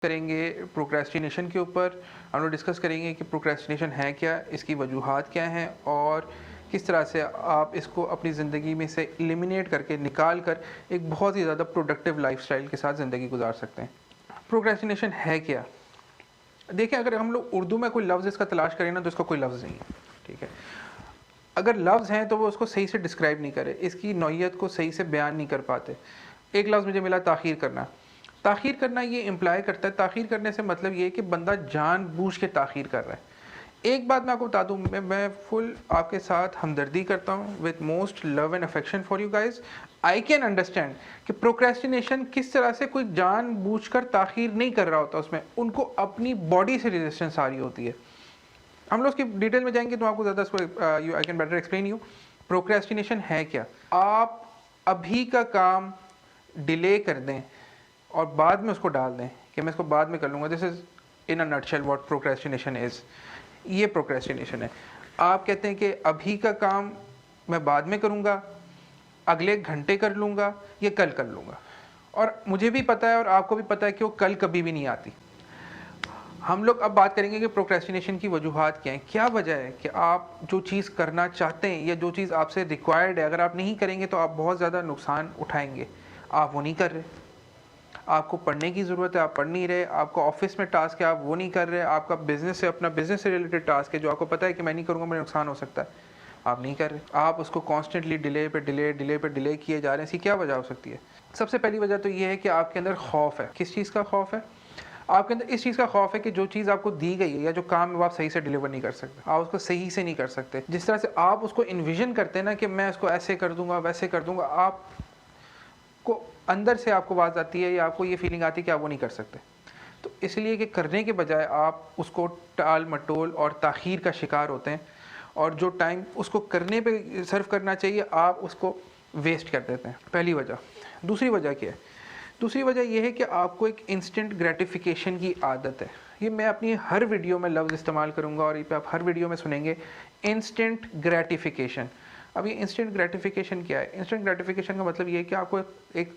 करेंगे प्रोक्रेस्टिनेशन के ऊपर। हम लोग डिस्कस करेंगे कि प्रोक्रेस्टिनेशन है क्या, इसकी वजूहात क्या हैं और किस तरह से आप इसको अपनी ज़िंदगी में से एलिमिनेट करके निकाल कर एक बहुत ही ज़्यादा प्रोडक्टिव लाइफस्टाइल के साथ ज़िंदगी गुजार सकते हैं। प्रोक्रेस्टिनेशन है क्या? देखिए, अगर हम लोग उर्दू में कोई लफ्ज़ इसका तलाश करें ना तो इसका कोई लफ्ज़ नहीं है, ठीक है। अगर लफ्ज़ हैं तो वो उसको सही से डिस्क्राइब नहीं करे, इसकी नौइयत को सही से बयान नहीं कर पाते। एक लफ्ज़ मुझे मिला, ताख़ीर करना। ताख़ीर करना ये इम्प्लाई करता है, ताख़ीर करने से मतलब ये है कि बंदा जानबूझ के ताख़ीर कर रहा है। एक बात मैं आपको बता दूं, मैं फुल आपके साथ हमदर्दी करता हूं, with most love and affection for you guys. I can understand कि प्रोक्रेस्टिनेशन किस तरह से कोई जानबूझकर ताख़ीर नहीं कर रहा होता, उसमें उनको अपनी बॉडी से रेजिस्टेंस आ रही होती है। हम लोग उसकी डिटेल में जाएंगे तो आपको ज़्यादा I can better explain you. Procrastination है क्या? आप अभी का काम डिले कर दें और बाद में उसको डाल दें कि मैं इसको बाद में कर लूँगा। This is in a nutshell what procrastination is. ये प्रोक्रेस्टिनेशन है। आप कहते हैं कि अभी का काम मैं बाद में करूँगा, अगले घंटे कर लूँगा, ये कल कर लूँगा, और मुझे भी पता है और आपको भी पता है कि वो कल कभी भी नहीं आती। हम लोग अब बात करेंगे कि प्रोक्रेस्टिनेशन की वजूहात क्या हैं। क्या वजह है कि आप जो चीज़ करना चाहते हैं या जो चीज़ आपसे रिक्वायर्ड है, अगर आप नहीं करेंगे तो आप बहुत ज़्यादा नुकसान उठाएंगे, आप वो नहीं कर रहे। आपको पढ़ने की ज़रूरत है, आप पढ़ नहीं रहे। आपको ऑफिस में टास्क है, आप वो नहीं कर रहे। आपका बिजनेस है, अपना बिजनेस से रिलेटेड टास्क है जो आपको पता है कि मैं नहीं करूँगा, मेरा नुकसान हो सकता है, आप नहीं कर रहे। आप उसको कॉन्स्टेंटली डिले पे डिले किए जा रहे हैं। इसकी क्या वजह हो सकती है? सबसे पहली वजह तो ये है कि आपके अंदर खौफ है। किस चीज़ का खौफ है? आपके अंदर इस चीज़ का खौफ है कि जो चीज़ आपको दी गई है या जो काम है वो आप सही से डिलीवर नहीं कर सकते, आप उसको सही से नहीं कर सकते। जिस तरह से आप उसको इन्विजन करते हैं ना कि मैं उसको ऐसे कर दूंगा, वैसे कर दूंगा, आप को अंदर से आपको आवाज़ आती है या आपको ये फीलिंग आती है कि आप वो नहीं कर सकते। तो इसलिए कि करने के बजाय आप उसको टाल मटोल और ताख़ीर का शिकार होते हैं, और जो टाइम उसको करने पे सर्व करना चाहिए आप उसको वेस्ट कर देते हैं। पहली वजह। दूसरी वजह क्या है? दूसरी वजह यह है कि आपको एक इंस्टेंट ग्रेटिफिकेशन की आदत है। ये मैं अपनी हर वीडियो में लफ्ज़ इस्तेमाल करूँगा और ये पे आप हर वीडियो में सुनेंगे, इंस्टेंट ग्रेटिफिकेशन। अब ये इंस्टेंट ग्रेटिफिकेशन क्या है? इंस्टेंट ग्रेटिफिकेशन का मतलब ये है कि आपको एक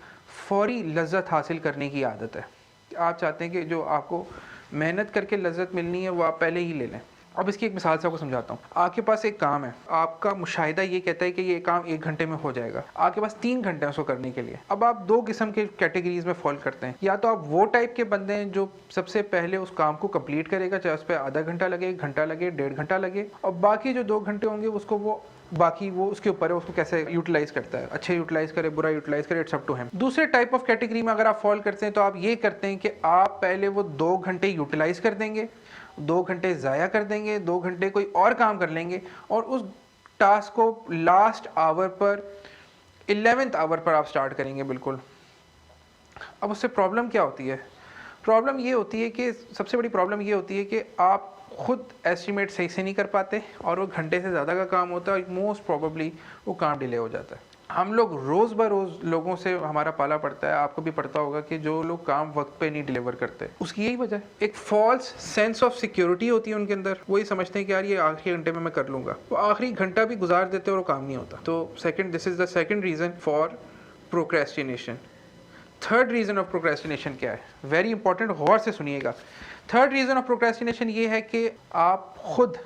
फ़ौरी लज्जत हासिल करने की आदत है। आप चाहते हैं कि जो आपको मेहनत करके लज्जत मिलनी है वो आप पहले ही ले लें। अब इसकी एक मिसाल से आपको समझाता हूँ। आपके पास एक काम है, आपका मुशाहिदा ये कहता है कि ये काम 1 घंटे में हो जाएगा, आपके पास 3 घंटे हैं उसको करने के लिए। अब आप 2 किस्म के कैटेगरीज में फॉल करते हैं। या तो आप वो टाइप के बंदे हैं जो सबसे पहले उस काम को कंप्लीट करेगा, चाहे उस पर आधा घंटा लगे, 1 घंटा लगे, 1.5 घंटा लगे, और बाकी जो 2 घंटे होंगे उसको वो उसके ऊपर है, उसको कैसे यूटिलाइज करता है, अच्छे यूटिलाइज करे, बुरा यूटिलाइज करे, इट्स अप टू हिम। दूसरे टाइप ऑफ कैटेगरी में अगर आप फॉल करते हैं तो आप ये करते हैं कि आप पहले वो 2 घंटे यूटिलाइज कर देंगे, 2 घंटे ज़ाया कर देंगे, 2 घंटे कोई और काम कर लेंगे, और उस टास्क को लास्ट आवर पर, 11th आवर पर आप स्टार्ट करेंगे बिल्कुल। अब उससे प्रॉब्लम क्या होती है? प्रॉब्लम ये होती है कि सबसे बड़ी प्रॉब्लम ये होती है कि आप खुद एस्टिमेट सही से नहीं कर पाते और वो घंटे से ज़्यादा का काम होता है और मोस्ट प्रॉबली वो काम डिले हो जाता है। हम लोग रोज़ ब रोज़ लोगों से हमारा पाला पड़ता है, आपको भी पड़ता होगा कि जो लोग काम वक्त पे नहीं डिलीवर करते, उसकी यही वजह है। एक फॉल्स सेंस ऑफ सिक्योरिटी होती है उनके अंदर। वो ये समझते हैं कि यार ये आखिरी घंटे में मैं कर लूँगा, वो आखिरी घंटा भी गुजार देते हैं और वो काम नहीं होता। तो this is the second reason for procrastination. Third reason of procrastination क्या है? वेरी इंपॉर्टेंट, गौर से सुनिएगा। थर्ड रीज़न ऑफ प्रोक्रेस्टिनेशन ये है कि आप खुद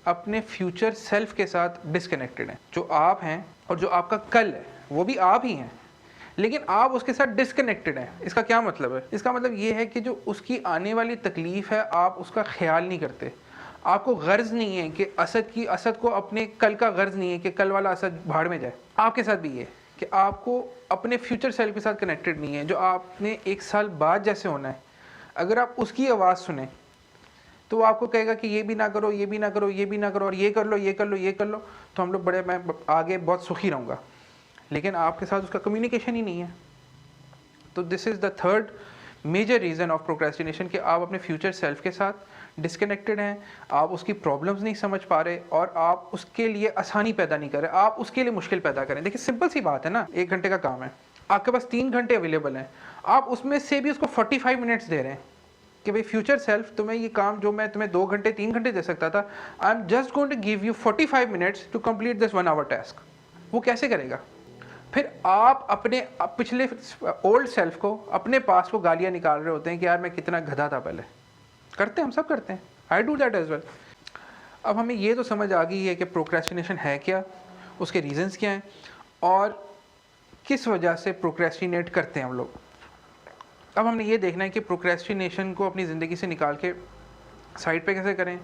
अपने फ्यूचर सेल्फ के साथ डिसकनेक्टेड हैं। जो आप हैं और जो आपका कल है वो भी आप ही हैं, लेकिन आप उसके साथ डिसकनेक्टेड हैं। इसका क्या मतलब है? इसका मतलब ये है कि जो उसकी आने वाली तकलीफ़ है आप उसका ख्याल नहीं करते। आपको गर्ज नहीं है कि असद को अपने कल का गर्ज नहीं है कि कल वाला असद भाड़ में जाए। आपके साथ भी ये कि आपको अपने फ्यूचर सेल्फ के साथ कनेक्टेड नहीं है। जो आपने 1 साल बाद जैसे होना है, अगर आप उसकी आवाज़ सुने तो वो आपको कहेगा कि ये भी ना करो, ये भी ना करो, ये भी ना करो, और ये कर लो, ये कर लो, ये कर लो, तो हम लोग मैं आगे बहुत सुखी रहूँगा। लेकिन आपके साथ उसका कम्युनिकेशन ही नहीं है। तो this is the third major reason of procrastination कि आप अपने फ्यूचर सेल्फ के साथ डिसकनेक्टेड हैं, आप उसकी प्रॉब्लम्स नहीं समझ पा रहे और आप उसके लिए आसानी पैदा नहीं कर रहे, आप उसके लिए मुश्किल पैदा करें। देखिए, सिंपल सी बात है ना, 1 घंटे का काम है, आपके पास 3 घंटे अवेलेबल हैं, आप उसमें से भी उसको 45 मिनट्स दे रहे हैं कि भाई फ्यूचर सेल्फ, तुम्हें ये काम जो मैं तुम्हें 2 घंटे 3 घंटे दे सकता था, I am just going to give you 45 minutes to complete this 1 hour task. वो कैसे करेगा? फिर आप अपने पिछले ओल्ड सेल्फ को, अपने पास को गालियाँ निकाल रहे होते हैं कि यार मैं कितना गधा था पहले। करते हैं, हम सब करते हैं, I do that as well. अब हमें ये तो समझ आ गई है कि प्रोक्रेस्टिनेशन है क्या, उसके रीजंस क्या हैं और किस वजह से प्रोक्रेस्टिनेट करते हैं हम लोग। अब हमने ये देखना है कि प्रोक्रेस्टिनेशन को अपनी ज़िंदगी से निकाल के साइड पे कैसे करें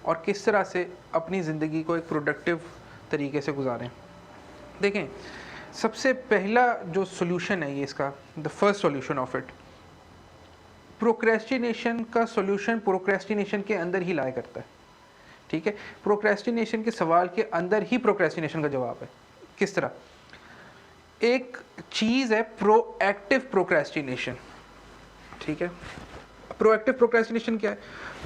और किस तरह से अपनी ज़िंदगी को एक प्रोडक्टिव तरीके से गुजारें। देखें, सबसे पहला जो सोल्यूशन है ये इसका, the first solution of it, procrastination का सोल्यूशन प्रोक्रेस्टिनेशन के अंदर ही लाया करता है। ठीक है, प्रोक्रेस्टिनेशन के सवाल के अंदर ही प्रोक्रेस्टिनेशन का जवाब है। किस तरह? एक चीज़ है प्रोएक्टिव प्रोक्रेस्टिनेशन। ठीक है, प्रोएक्टिव प्रोक्रेस्टिनेशन क्या है?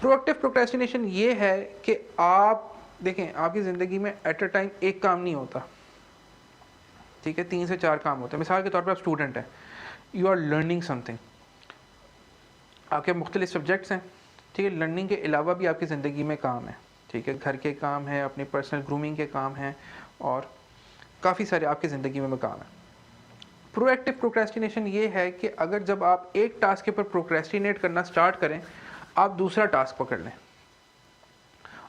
प्रोएक्टिव प्रोक्रेस्टिनेशन ये है कि आप देखें, आपकी ज़िंदगी में एट अ टाइम एक काम नहीं होता। ठीक है, 3 से 4 काम होते हैं। मिसाल के तौर पर आप स्टूडेंट हैं, यू आर लर्निंग समथिंग, आपके मुख्तलिफ सब्जेक्ट्स हैं। ठीक है, लर्निंग के अलावा भी आपकी ज़िंदगी में काम है। ठीक है, घर के काम हैं, अपनी पर्सनल ग्रूमिंग के काम हैं और काफ़ी सारे आपकी ज़िंदगी में काम है। प्रोएक्टिव प्रोक्रेस्टिनेशन ये है कि अगर जब आप एक टास्क के ऊपर प्रोक्रेस्टिनेट करना स्टार्ट करें, आप दूसरा टास्क पकड़ लें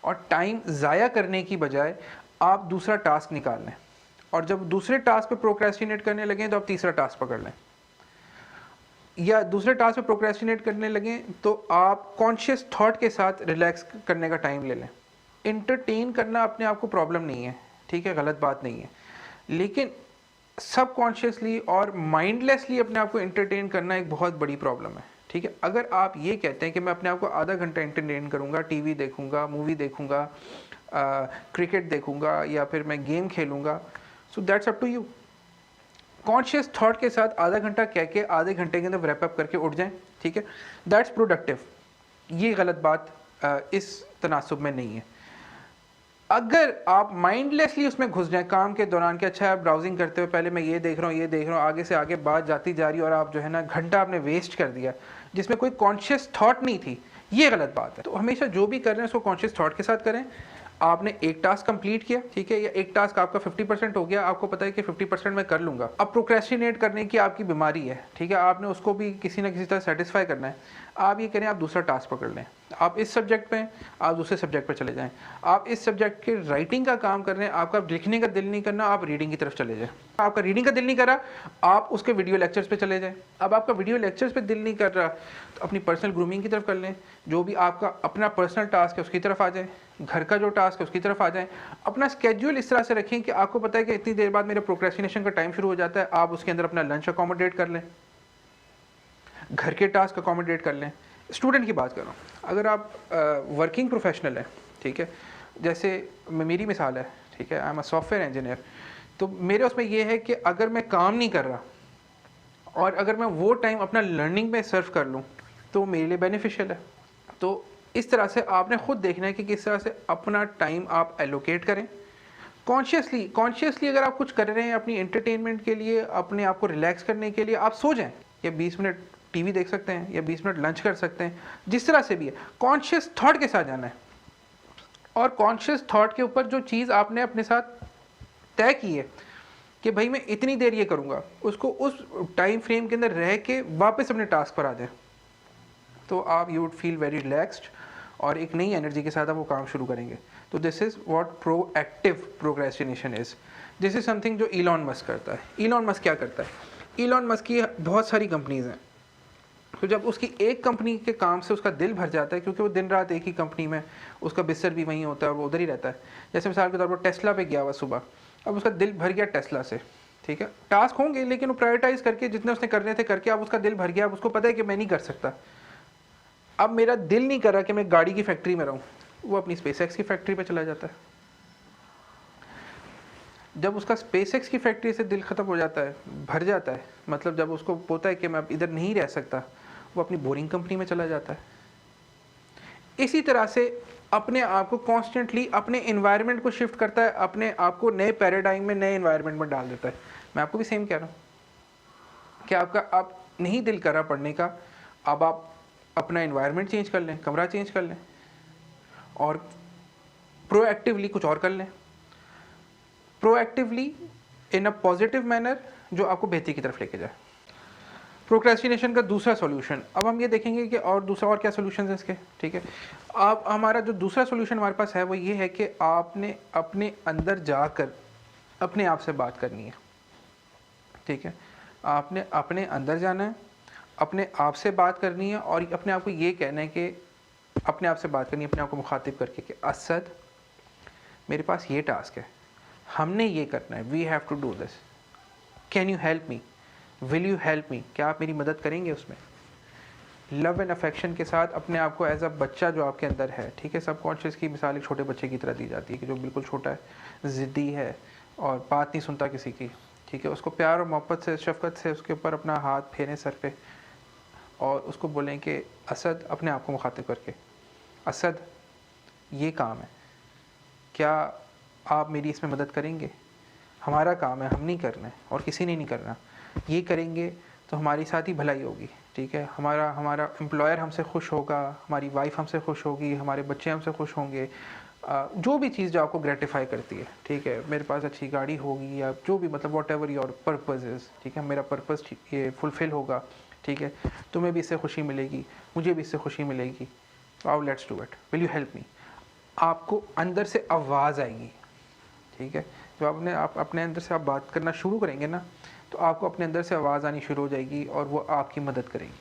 और टाइम ज़ाया करने की बजाय आप दूसरा टास्क निकाल लें, और जब दूसरे टास्क पे प्रोक्रेस्टिनेट करने लगें तो आप तीसरा टास्क पकड़ लें, या दूसरे टास्क पे प्रोक्रेस्टिनेट करने लगें तो आप कॉन्शियस थॉट के साथ रिलैक्स करने का टाइम ले लें। इंटरटेन करना अपने आप को प्रॉब्लम नहीं है, ठीक है, गलत बात नहीं है, लेकिन सबकॉन्शियसली और माइंडलेसली अपने आप को एंटरटेन करना एक बहुत बड़ी प्रॉब्लम है। ठीक है, अगर आप ये कहते हैं कि मैं अपने आप को आधा घंटा एंटरटेन करूँगा, टीवी देखूँगा, मूवी देखूँगा, क्रिकेट देखूँगा या फिर मैं गेम खेलूँगा, so that's up to you. Conscious thought के साथ आधा घंटा कह के आधे घंटे के अंदर रैप अप करके उठ जाएं। ठीक है, दैट्स प्रोडक्टिव। ये गलत बात इस तनासुब में नहीं है। अगर आप माइंडलेसली उसमें घुस जाएं काम के दौरान कि अच्छा आप ब्राउजिंग करते हुए पहले मैं ये देख रहा हूँ, ये देख रहा हूँ, आगे से आगे बात जाती जा रही है और आप जो है ना घंटा आपने वेस्ट कर दिया जिसमें कोई कॉन्शियस थॉट नहीं थी, ये गलत बात है। तो हमेशा जो भी कर रहे हैं उसको कॉन्शियस थॉट के साथ करें। आपने एक टास्क कंप्लीट किया, ठीक है, या एक टास्क आपका 50% हो गया, आपको पता है कि 50% मैं कर लूँगा। अब प्रोक्रेस्टिनेट करने की आपकी बीमारी है, ठीक है, आपने उसको भी किसी ना किसी तरह सेटिस्फाई करना है। आप ये करें, आप दूसरा टास्क पकड़ लें। आप इस सब्जेक्ट पे, आप दूसरे सब्जेक्ट पे चले जाएं। आप इस सब्जेक्ट के राइटिंग का काम कर रहे हैं, आपका लिखने का दिल नहीं करना, आप रीडिंग की तरफ चले जाएं। आपका रीडिंग का दिल नहीं कर रहा, आप उसके वीडियो लेक्चर्स पे चले जाएं। अब आपका वीडियो लेक्चर्स पे दिल नहीं कर रहा तो अपनी पर्सनल ग्रूमिंग की तरफ कर लें। जो भी आपका अपना पर्सनल टास्क है उसकी तरफ आ जाएं, घर का जो टास्क है उसकी तरफ आ जाएं। अपना स्केड्यूल इस तरह से रखें कि आपको पता है कि इतनी देर बाद मेरे प्रोक्रेस्टिनेशन का टाइम शुरू हो जाता है, आप उसके अंदर अपना लंच अकोमोडेट कर लें, घर के टास्क अकोमोडेट कर लें। स्टूडेंट की बात कर रहा हूँ, अगर आप वर्किंग प्रोफेशनल है, ठीक है, जैसे मेरी मिसाल है, ठीक है, I am a software engineer, तो मेरे उसमें यह है कि अगर मैं काम नहीं कर रहा और अगर मैं वो टाइम अपना लर्निंग में सर्व कर लूँ तो मेरे लिए बेनिफिशियल है। तो इस तरह से आपने खुद देखना है कि किस तरह से अपना टाइम आप एलोकेट करें। कॉन्शियसली अगर आप कुछ कर रहे हैं अपनी एंटरटेनमेंट के लिए, अपने आप को रिलैक्स करने के लिए, आप सो जाएं या 20 मिनट टीवी देख सकते हैं या 20 मिनट लंच कर सकते हैं, जिस तरह से भी है, कॉन्शियस थॉट के साथ जाना है। और कॉन्शियस थॉट के ऊपर जो चीज़ आपने अपने साथ तय की है कि भाई मैं इतनी देर ये करूँगा, उसको उस टाइम फ्रेम के अंदर रह के वापस अपने टास्क पर आ जाए, तो आप you would feel very relaxed और एक नई एनर्जी के साथ आप वो काम शुरू करेंगे। तो this is what proactive procrastination is. This is something जो इलॉन मस्क करता है। इलॉन मस्क क्या करता है? इलॉन मस्क की बहुत सारी कंपनीज़ हैं, तो जब उसकी एक कंपनी के काम से उसका दिल भर जाता है, क्योंकि वो दिन रात एक ही कंपनी में, उसका बिस्तर भी वहीं होता है और वो उधर ही रहता है। जैसे मिसाल के तौर पर टेस्ला पे गया हुआ सुबह, अब उसका दिल भर गया टेस्ला से, ठीक है, टास्क होंगे लेकिन वो प्रायोरिटाइज करके जितने उसने करने थे करके, अब उसका दिल भर गया, अब उसको पता है कि मैं नहीं कर सकता, अब मेरा दिल नहीं कर रहा कि मैं गाड़ी की फैक्ट्री में रहूँ, वो अपनी स्पेसएक्स की फैक्ट्री पे चला जाता है। जब उसका स्पेसएक्स की फैक्ट्री से दिल ख़त्म हो जाता है, भर जाता है, मतलब जब उसको पता है कि मैं अब इधर नहीं रह सकता, वो अपनी बोरिंग कंपनी में चला जाता है। इसी तरह से अपने आप को कॉन्स्टेंटली अपने इन्वायरमेंट को शिफ्ट करता है, अपने आप को नए पैराडाइम में, नए इन्वायरमेंट में डाल देता है। मैं आपको भी सेम कह रहा हूँ कि आपका अब नहीं दिल कर रहा पढ़ने का, अब आप अपना इन्वायरमेंट चेंज कर लें, कमरा चेंज कर लें और प्रोएक्टिवली कुछ और कर लें। Proactively in a positive manner जो आपको बेहतरी की तरफ लेके जाए। प्रोक्रेस्टिनेशन का दूसरा सॉल्यूशन, अब हम ये देखेंगे कि और दूसरा और क्या सॉल्यूशन है इसके, ठीक है। आप हमारा जो दूसरा सॉल्यूशन हमारे पास है वो ये है कि आपने अपने अंदर जाकर अपने आप से बात करनी है, ठीक है। आपने अपने अंदर जाना है, अपने आप से बात करनी है और अपने आप को ये कहना है कि अपने आप से बात करनी है, अपने आप को मुखातिब करके कि असद मेरे पास ये टास्क है, हमने ये करना है, we have to do this, can you help me, will you help me, क्या आप मेरी मदद करेंगे उसमें। लव एंड अफेक्शन के साथ अपने आप को एज अ बच्चा जो आपके अंदर है, ठीक है, सबकॉन्शियस की मिसाल एक छोटे बच्चे की तरह दी जाती है कि जो बिल्कुल छोटा है, ज़िद्दी है और बात नहीं सुनता किसी की, ठीक है, उसको प्यार और मोहब्बत से, शफकत से उसके ऊपर अपना हाथ फेरें सर पे और उसको बोलें कि असद, अपने आप को मुखातिब करके, असद ये काम है, क्या आप मेरी इसमें मदद करेंगे, हमारा काम है, हम नहीं करना है और किसी ने नहीं करना, ये करेंगे तो हमारी साथ ही भलाई होगी, ठीक है, हमारा एम्प्लॉयर हमसे खुश होगा, हमारी वाइफ हमसे खुश होगी, हमारे बच्चे हमसे खुश होंगे, जो भी चीज़ जो आपको ग्रेटिफाई करती है, ठीक है, मेरे पास अच्छी गाड़ी होगी या जो भी, मतलब what ever your purpose is, ठीक है, मेरा पर्पज़ ये फुलफ़िल होगा, ठीक है, तुम्हें भी इससे खुशी मिलेगी, मुझे भी इससे खुशी मिलेगी, आओ let's do it, will you help मी। आपको अंदर से आवाज़ आएगी, ठीक है, जब आप अपने अंदर से आप बात करना शुरू करेंगे ना, तो आपको अपने अंदर से आवाज़ आनी शुरू हो जाएगी और वो आपकी मदद करेगी,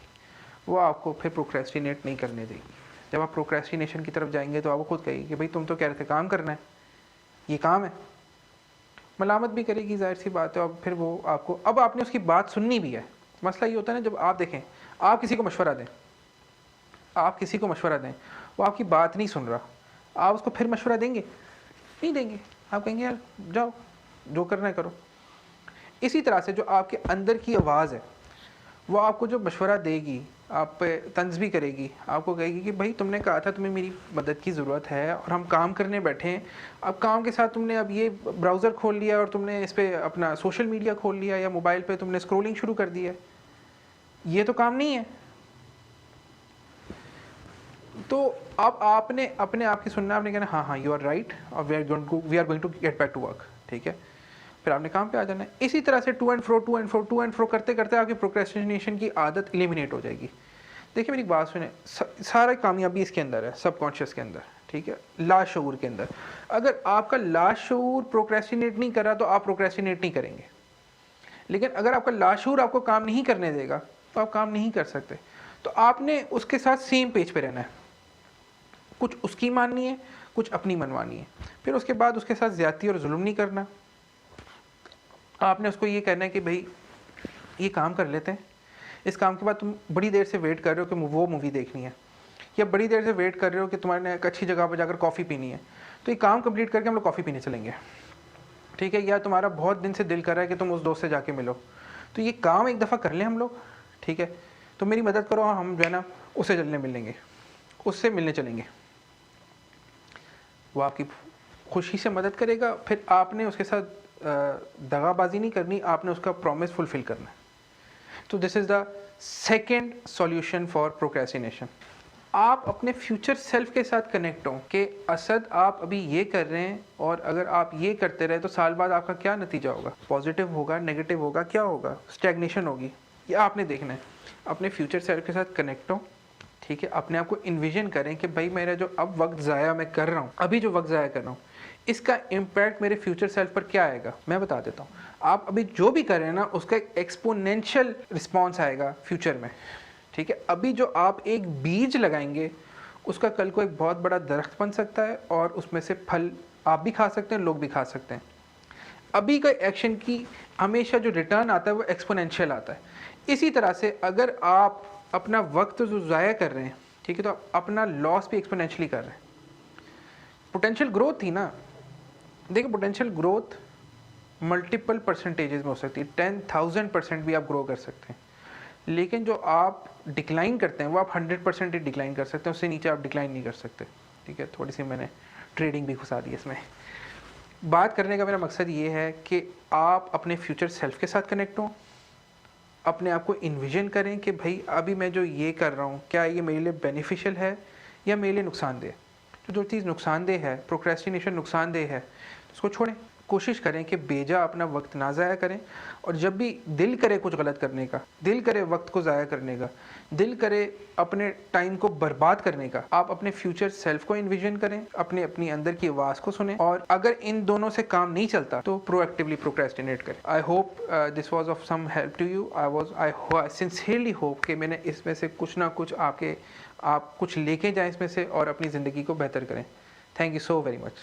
वो आपको फिर प्रोक्रेस्टिनेट नहीं करने देगी। जब आप प्रोक्रेस्टिनेशन की तरफ जाएंगे तो आपको खुद कहेगी कि भाई तुम तो कह रहे थे काम करना है, ये काम है, मलामत भी करेगी, जाहिर सी बात है, और फिर वो आपको, अब आपने उसकी बात सुननी भी है। मसला ये होता है ना, जब आप देखें, आप किसी को मशवरा दें, आप किसी को मशवरा दें, वो आपकी बात नहीं सुन रहा, आप उसको फिर मशवरा देंगे? नहीं देंगे, आप कहेंगे यार जाओ जो करना है करो। इसी तरह से जो आपके अंदर की आवाज़ है वो आपको जो मशवरा देगी, आप पे तंज भी करेगी, आपको कहेगी कि भाई तुमने कहा था तुम्हें मेरी मदद की ज़रूरत है और हम काम करने बैठे हैं, अब काम के साथ तुमने अब ये ब्राउज़र खोल लिया और तुमने इस पर अपना सोशल मीडिया खोल लिया या मोबाइल पे तुमने स्क्रोलिंग शुरू कर दी है, ये तो काम नहीं है। तो अब आपने अपने आप की सुनना, आपने कहना हाँ हाँ यू आर राइट और we are going to get back to work, ठीक है, फिर आपने काम पे आ जाना है। इसी तरह से टू एंड फ्रो करते करते आपकी प्रोक्रेस्टिनेशन की आदत एलिमिनेट हो जाएगी। देखिए मेरी बात सुने, सारा कामयाबी इसके अंदर है, सबकॉन्शियस के अंदर, ठीक है, लाशऊर के अंदर। अगर आपका लाशऊर प्रोक्रेस्टिनेट नहीं कर रहा तो आप प्रोक्रेस्टिनेट नहीं करेंगे, लेकिन अगर आपका लाशऊर आपको काम नहीं करने देगा तो आप काम नहीं कर सकते। तो आपने उसके साथ सेम पेज पे रहना है, कुछ उसकी माननी है, कुछ अपनी मनवानी है। फिर उसके बाद उसके साथ ज़्यादती और जुल्म नहीं करना, आपने उसको ये कहना है कि भाई ये काम कर लेते हैं, इस काम के बाद तुम बड़ी देर से वेट कर रहे हो कि वो मूवी देखनी है, या बड़ी देर से वेट कर रहे हो कि तुम्हारे एक अच्छी जगह पर जाकर कॉफ़ी पीनी है, तो ये काम कंप्लीट करके हम लोग कॉफ़ी पीने चलेंगे, ठीक है, या तुम्हारा बहुत दिन से दिल कर रहा है कि तुम उस दोस्त से जाके मिलो, तो ये काम एक दफ़ा कर लें हम लोग, ठीक है, तो मेरी मदद करो, हम जो है ना उससे चलने मिलेंगे, उससे मिलने चलेंगे। वो आपकी खुशी से मदद करेगा, फिर आपने उसके साथ दगाबाजी नहीं करनी, आपने उसका प्रॉमिस फुलफिल करना है। तो this is the second solution for procrastination. आप अपने फ्यूचर सेल्फ के साथ कनेक्ट हो कि असद आप अभी ये कर रहे हैं और अगर आप ये करते रहे तो साल बाद आपका क्या नतीजा होगा, पॉजिटिव होगा, नेगेटिव होगा, क्या होगा, स्टैग्नेशन होगी, ये आपने देखना है। अपने फ्यूचर सेल्फ के साथ कनेक्ट हो, ठीक है, अपने आप को इन्विजन करें कि भाई मेरा जो अब वक्त ज़ाया मैं कर रहा हूँ, अभी जो वक्त ज़ाया कर रहा हूँ, इसका इम्पैक्ट मेरे फ्यूचर सेल्फ पर क्या आएगा, मैं बता देता हूँ। आप अभी जो भी कर रहे हैं ना उसका एक एक्सपोनेंशियल रिस्पॉन्स आएगा फ्यूचर में, ठीक है। अभी जो आप एक बीज लगाएंगे उसका कल को एक बहुत बड़ा दरख्त बन सकता है और उसमें से फल आप भी खा सकते हैं, लोग भी खा सकते हैं। अभी का एक्शन की हमेशा जो रिटर्न आता है वो एक्सपोनेंशियल आता है। इसी तरह से अगर आप अपना वक्त जो ज़ाया कर रहे हैं, ठीक है, तो आप अपना लॉस भी एक्सपोनेंशियली कर रहे हैं। पोटेंशियल ग्रोथ थी ना, देखिए पोटेंशियल ग्रोथ मल्टीपल परसेंटेजेस में हो सकती है, 10,000% भी आप ग्रो कर सकते हैं, लेकिन जो आप डिक्लाइन करते हैं वो आप 100% ही डिक्लाइन कर सकते हैं, उससे नीचे आप डिक्लाइन नहीं कर सकते, ठीक है। थोड़ी सी मैंने ट्रेडिंग भी घुसा दी इसमें। बात करने का मेरा मकसद ये है कि आप अपने फ्यूचर सेल्फ के साथ कनेक्ट हों, अपने आप को इन्विजन करें कि भाई अभी मैं जो ये कर रहा हूँ क्या ये मेरे लिए बेनिफिशियल है या मेरे लिए नुकसानदेह। तो जो चीज़ नुकसानदेह है, प्रोक्रेस्टिनेशन नुकसानदेह है, उसको छोड़ें, कोशिश करें कि बेजा अपना वक्त ना ज़ाया करें, और जब भी दिल करे कुछ गलत करने का, दिल करे वक्त को ज़ाया करने का, दिल करे अपने टाइम को बर्बाद करने का, आप अपने फ्यूचर सेल्फ को इन्विजन करें, अपनी अंदर की आवाज़ को सुने, और अगर इन दोनों से काम नहीं चलता तो प्रोएक्टिवली प्रोक्रेस्टिनेट करें। I hope this was of some help to you. I sincerely hope कि मैंने इसमें से कुछ ना कुछ आप कुछ लेके जाएं इसमें से और अपनी ज़िंदगी को बेहतर करें। Thank you so very much.